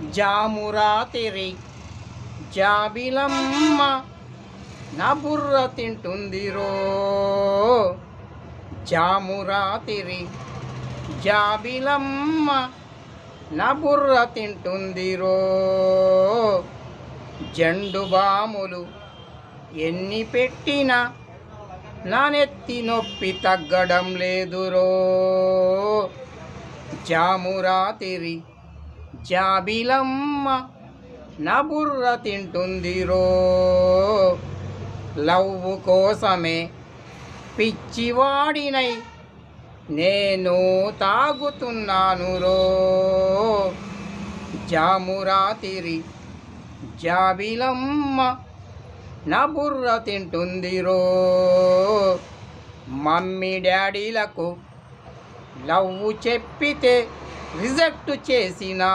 జామురాతిరి జాబిలమ్మ నా బుర్ర తింటుందిరో. జామురాతిరి జాబిలమ్మ నా బుర్ర తింటుందిరో. జండు బాములు ఎన్ని పెట్టినా నా నెత్తి నొప్పి తగ్గడం లేదురో. జామురాతిరి జాబిలమ్మ నా బుర్ర తింటుందిరో. లవ్వు కోసమే పిచ్చివాడినై నేను తాగుతున్నానురో. జామురాతిరి జాబిలమ్మ నా బుర్ర తింటుందిరో. మమ్మీ డాడీలకు లవ్వు చెప్పితే రిజెక్ట్ చేసిన